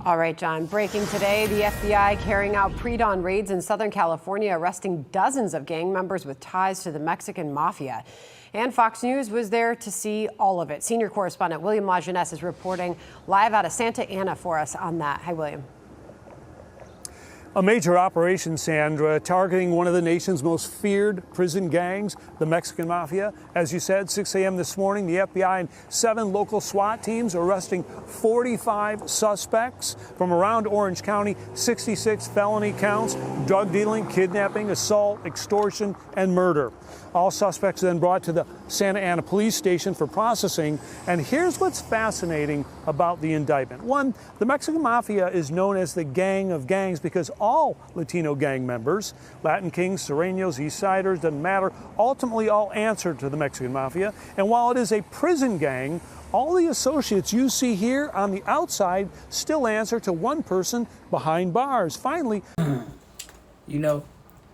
All right, John. Breaking today, the FBI carrying out pre-dawn raids in Southern California, arresting dozens of gang members with ties to the Mexican Mafia. And Fox News was there to see all of it. Senior correspondent W.I.G is reporting live out of Santa Ana for us on that. Hi, William. A major operation, Sandra, targeting one of the nation's most feared prison gangs, the Mexican Mafia. As you said, 6 a.m. this morning, the FBI and 7 local SWAT teams arresting 45 suspects from around Orange County, 66 felony counts, drug dealing, kidnapping, assault, extortion, and murder. All suspects then brought to the Santa Ana police station for processing. And here's what's fascinating about the indictment. One, the Mexican Mafia is known as the gang of gangs because all Latino gang members, Latin Kings, Sureños, East Siders, doesn't matter, ultimately all answer to the Mexican Mafia. And while it is a prison gang, all the associates you see here on the outside still answer to one person behind bars. Finally, you know,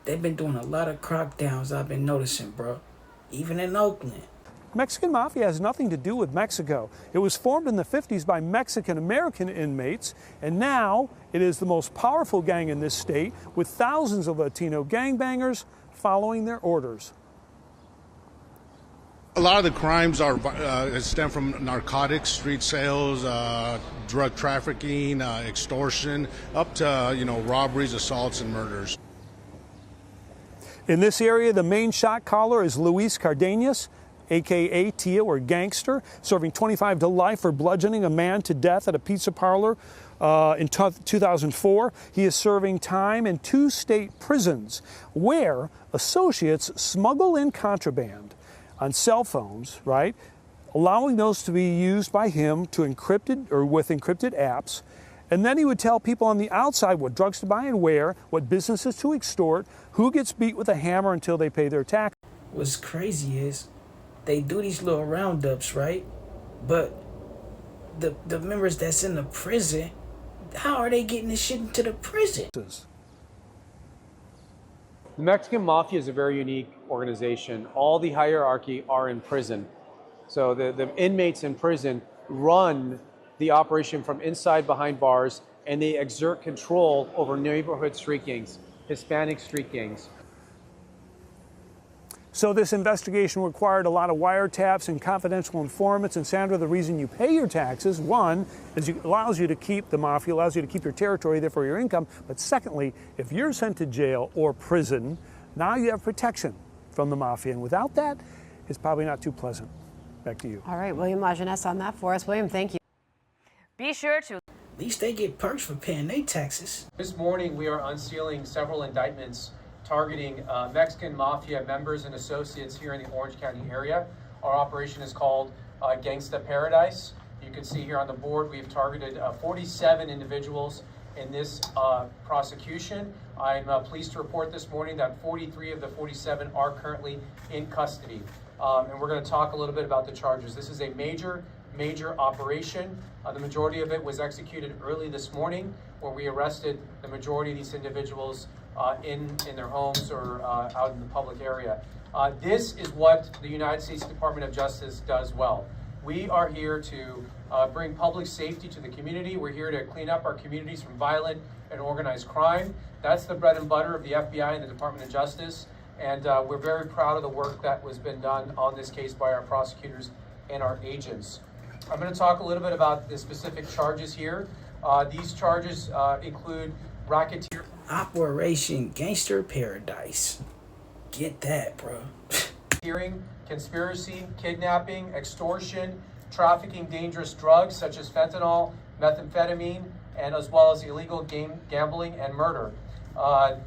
they've been doing a lot of crackdowns, I've been noticing, bro. Even in Oakland. Mexican Mafia has nothing to do with Mexico. It was formed in the 50s by Mexican-American inmates, and now it is the most powerful gang in this state, with thousands of Latino gangbangers following their orders. A lot of the crimes are stem from narcotics, street sales, drug trafficking, extortion, up to robberies, assaults, and murders. In this area, the main shot caller is Luis Cardenas, a.k.a. Tia, or Gangster, serving 25 to life for bludgeoning a man to death at a pizza parlor in 2004. He is serving time in 2 state prisons where associates smuggle in contraband on cell phones, right, allowing those to be used by him to encrypted or with encrypted apps. And then he would tell people on the outside what drugs to buy and where, what businesses to extort, who gets beat with a hammer until they pay their tax. What's crazy is they do these little roundups, right? But the members that's in the prison, how are they getting this shit into the prison? The Mexican Mafia is a very unique organization. All the hierarchy are in prison. So the inmates in prison run the operation from inside behind bars, and they exert control over neighborhood street gangs, Hispanic street gangs. So this investigation required a lot of wiretaps and confidential informants. And Sandra, the reason you pay your taxes, one, is it allows you to keep the mafia, allows you to keep your territory, therefore your income. But secondly, if you're sent to jail or prison, now you have protection from the mafia. And without that, it's probably not too pleasant. Back to you. All right, William.G on that for us. William, thank you. Be sure to. At least they get perks for paying their taxes. This morning, we are unsealing several indictments targeting Mexican Mafia members and associates here in the Orange County area. Our operation is called Gangsta Paradise. You can see here on the board, we've targeted 47 individuals in this prosecution. I'm pleased to report this morning that 43 of the 47 are currently in custody. And we're going to talk a little bit about the charges. This is a major operation. The majority of it was executed early this morning, where we arrested the majority of these individuals in their homes or out in the public area. This is what the United States Department of Justice does well. We are here to bring public safety to the community. We're here to clean up our communities from violent and organized crime. That's the bread and butter of the FBI and the Department of Justice. And we're very proud of the work that was been done on this case by our prosecutors and our agents. I'm going to talk a little bit about the specific charges here. These charges include racketeering. Operation Gangster Paradise. Get that, bro. Conspiracy, kidnapping, extortion, trafficking dangerous drugs such as fentanyl, methamphetamine, and as well as illegal gambling and murder. The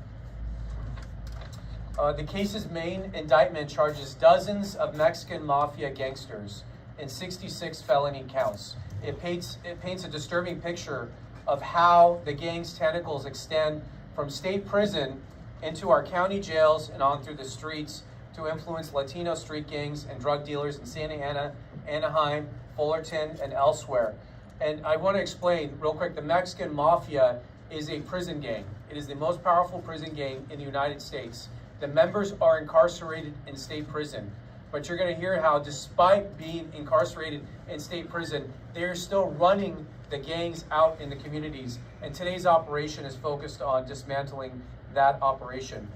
case's main indictment charges dozens of Mexican Mafia gangsters in 66 felony counts. It paints a disturbing picture of how the gang's tentacles extend from state prison into our county jails and on through the streets to influence Latino street gangs and drug dealers in Santa Ana, Anaheim, Fullerton, and elsewhere. And I want to explain real quick, the Mexican Mafia is a prison gang. It is the most powerful prison gang in the United States. The members are incarcerated in state prison. But you're going to hear how, despite being incarcerated in state prison, they're still running the gangs out in the communities. And today's operation is focused on dismantling that operation.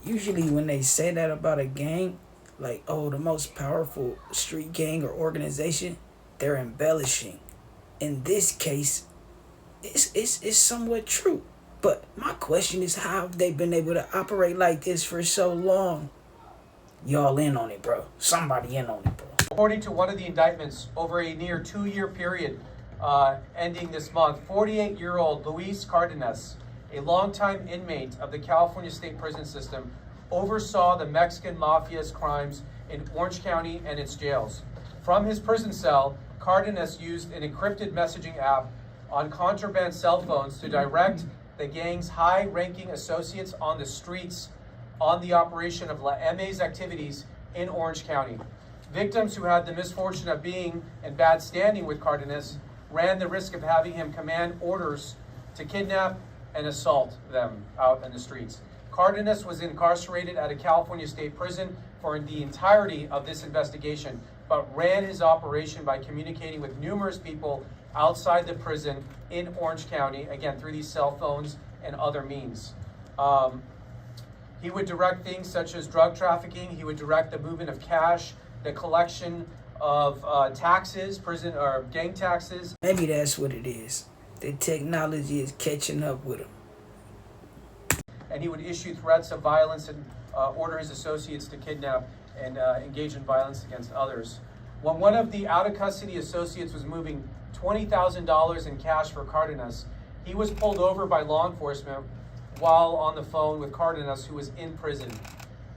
Usually when they say that about a gang, like, oh, the most powerful street gang or organization, they're embellishing. In this case, it's somewhat true. But my question is, how have they been able to operate like this for so long? Y'all in on it, bro. Somebody in on it, bro. According to one of the indictments, over a near 2-year period ending this month, 48-year-old Luis Cardenas, a longtime inmate of the California State Prison System, oversaw the Mexican Mafia's crimes in Orange County and its jails. From his prison cell, Cardenas used an encrypted messaging app on contraband cell phones to direct the gang's high-ranking associates on the streets on the operation of La MA's activities in Orange County. Victims who had the misfortune of being in bad standing with Cardenas ran the risk of having him command orders to kidnap and assault them out in the streets. Cardenas was incarcerated at a California state prison for the entirety of this investigation, but ran his operation by communicating with numerous people outside the prison in Orange County, again, through these cell phones and other means. He would direct things such as drug trafficking. He would direct the movement of cash, the collection of taxes, prison or gang taxes. Maybe that's what it is. The technology is catching up with him. And he would issue threats of violence and order his associates to kidnap and engage in violence against others. When one of the out-of-custody associates was moving $20,000 in cash for Cardenas, he was pulled over by law enforcement while on the phone with Cardenas, who was in prison.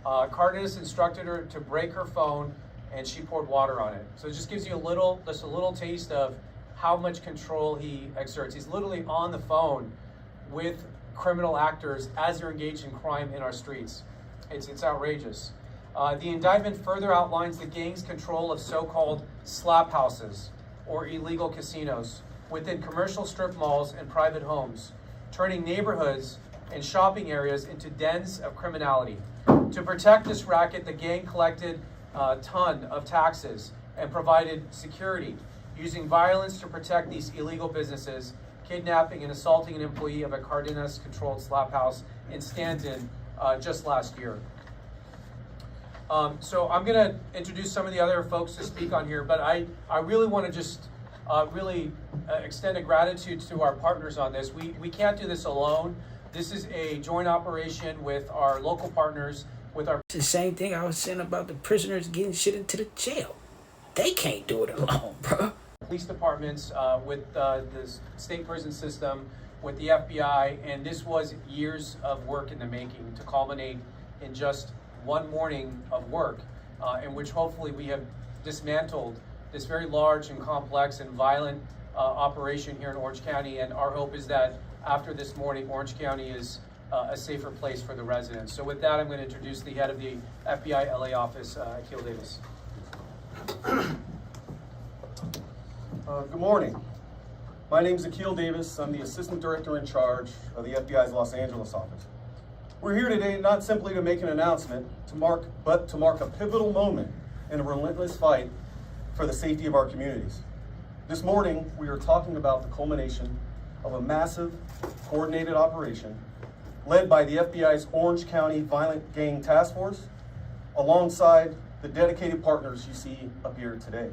Cardenas instructed her to break her phone, and she poured water on it. So it just gives you just a little taste of how much control he exerts. He's literally on the phone with criminal actors as they're engaged in crime in our streets. It's outrageous. The indictment further outlines the gang's control of so-called slap houses or illegal casinos within commercial strip malls and private homes, turning neighborhoods and shopping areas into dens of criminality. To protect this racket, the gang collected a ton of taxes and provided security, using violence to protect these illegal businesses, kidnapping and assaulting an employee of a Cardenas-controlled slap house in Stanton just last year. So I'm going to introduce some of the other folks to speak on here, but I really want to just extend a gratitude to our partners on this. We can't do this alone. This is a joint operation with our local partners, with our... It's the same thing I was saying about the prisoners getting shit into the jail. They can't do it alone, bro. Police departments, with the state prison system, with the FBI, and this was years of work in the making to culminate in just one morning of work, in which hopefully we have dismantled this very large and complex and violent operation here in Orange County. And our hope is that after this morning, Orange County is a safer place for the residents. So with that, I'm going to introduce the head of the FBI LA office, Akil Davis. Good morning. My name is Akil Davis. I'm the Assistant Director in charge of the FBI's Los Angeles office. We're here today not simply to make an announcement, but to mark a pivotal moment in a relentless fight for the safety of our communities. This morning, we are talking about the culmination of a massive, coordinated operation led by the FBI's Orange County Violent Gang Task Force, alongside the dedicated partners you see up here today,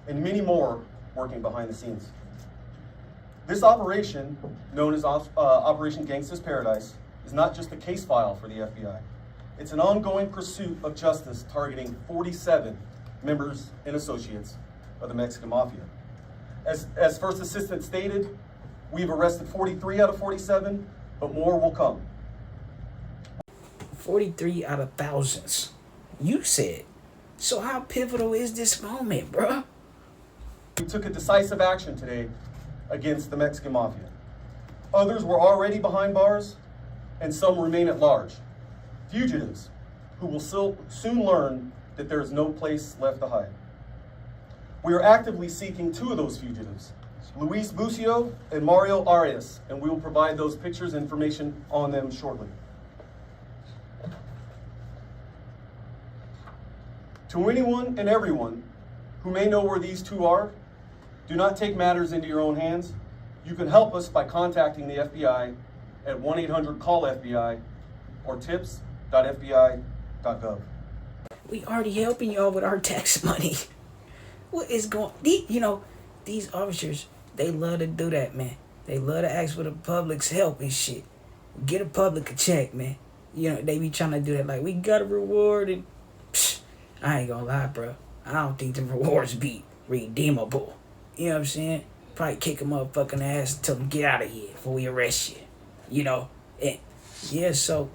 and many more working behind the scenes. This operation, known as Operation Gangsta's Paradise, is not just a case file for the FBI. It's an ongoing pursuit of justice targeting 47 members and associates of the Mexican Mafia. As First Assistant stated, we've arrested 43 out of 47, but more will come. 43 out of thousands. You said. So how pivotal is this moment, bruh? We took a decisive action today against the Mexican Mafia. Others were already behind bars, and some remain at large. Fugitives who will soon learn that there is no place left to hide. We are actively seeking two of those fugitives, Luis Bucio and Mario Arias, and we will provide those pictures and information on them shortly. To anyone and everyone who may know where these two are, Do not take matters into your own hands. You can help us by contacting the FBI at 1-800-CALL-FBI or tips.fbi.gov. We already helping y'all with our tax money. What is going? These officers, they love to do that, man. They love to ask for the public's help and shit. Get a public a check, man. They be trying to do that like, we got a reward and I ain't gonna lie, bro. I don't think the rewards be redeemable. You know what I'm saying? Probably kick a motherfucking ass and tell them get out of here before we arrest you. And yeah, so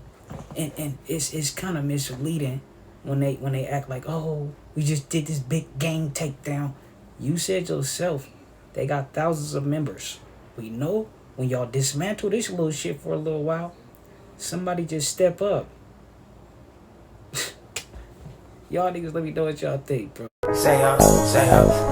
and it's kind of misleading when they act like, oh, we just did this big gang takedown. You said yourself, they got thousands of members. We know when y'all dismantle this little shit for a little while, somebody just step up. Y'all niggas, let me know what y'all think, bro. Say ho,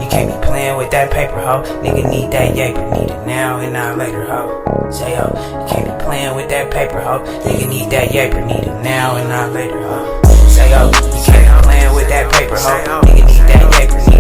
you can't be playing with that paper, ho. Nigga need that yaper, need it now and not later, ho. Say ho, you can't be playing with that paper, ho. Nigga need that yaper, need it now and not later, ho. Say ho, you can't be playing with that paper, ho. Nigga need that yaper,